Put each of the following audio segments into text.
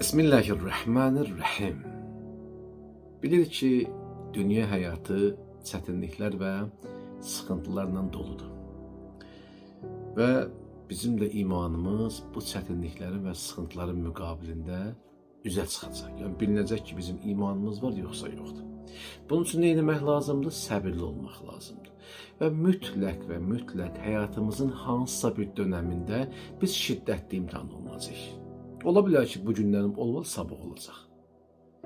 Bismillahirrahmanirrahim. Bilirik ki, dünya həyatı çətinliklər və sıxıntılarla doludur. Və bizim də imanımız bu çətinliklərin və sıxıntıların müqabilində üzə çıxacaq. Yəni bilinəcək ki, bizim imanımız var, yoxsa yoxdur. Bunun üçün nə etmək lazımdır? Səbirli olmaq lazımdır. Və mütləq həyatımızın hansısa bir dönəmində biz şiddətli imtahan olunacaq. Ola bilər ki, bu günlərim olmalı, sabah olacaq.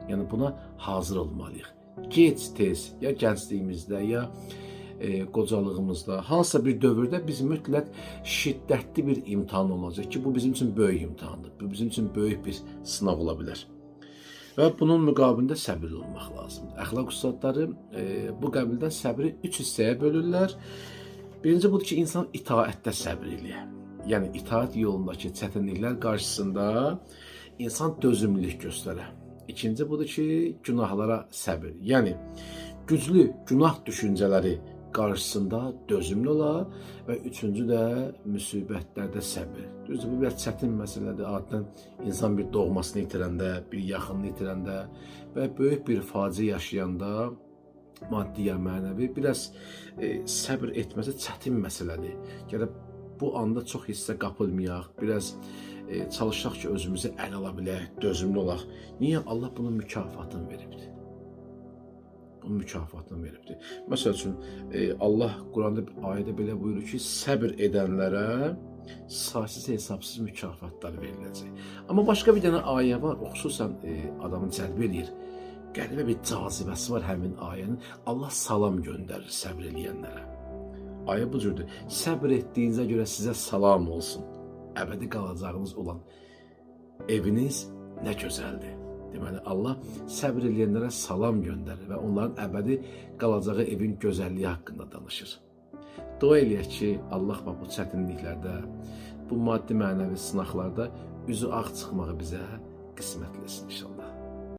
Yəni buna hazır olmalıyıq. Gec, tez, ya gəncliyimizdə, ya qocalığımızda, hansısa bir dövrdə biz mütləq şiddətli bir imtahan olacaq ki, bu bizim üçün böyük imtahandır. Bu bizim üçün böyük bir sınav ola bilər. Və bunun müqabilində səbirli olmaq lazımdır. Əxlaq ustadları bu qəbildən səbri 3 hissəyə bölürlər. Birinci budur ki, insan itaətdə səbir eləyər. Yəni itaat yolundakı çətinliklər qarşısında insan dözümlülük göstərər. İkinci budur ki, günahlara səbir. Yəni güclü günah düşüncələri qarşısında dözümlü ola və üçüncü də müsibətlərdə səbir. Düzdür, bu biraz çətin məsələdir. Adətən insan bir doğmasını itirəndə, bir yaxınını itirəndə və böyük bir faciə yaşayanda maddi ya mənəvi biraz səbir etməsi çətin məsələdir. Gərək bu anda çox hissə qapılmayaq, biraz çalışaq ki, özümüzü əl ala bilək, dözümlü olaq. Niyə? Allah bunun mükafatını veribdir. Bunun mükafatını veribdir. Məsəl üçün, Allah Quranda bir ayədə belə buyurur ki, səbir edənlərə saysız hesabsız mükafatlar veriləcək. Amma başqa bir dənə ayə var, o xüsusən adamı cəlb edir. Qəribə bir cazibəsi var həmin ayənin. Allah salam göndərir səbir eləyənlərə. Ayə bu cürdür. Səbr etdiyinizə görə sizə salam olsun. Əbədi qalacağınız olan eviniz nə gözəldir. Deməli, Allah səbr eləyənlərə salam göndərir və onların əbədi qalacağı evin gözəlliyi haqqında danışır. Dua eləyək ki, Allah bu çətinliklərdə, bu maddi mənəvi sınaqlarda üzü ağ çıxmağı bizə qismət etsin inşallah.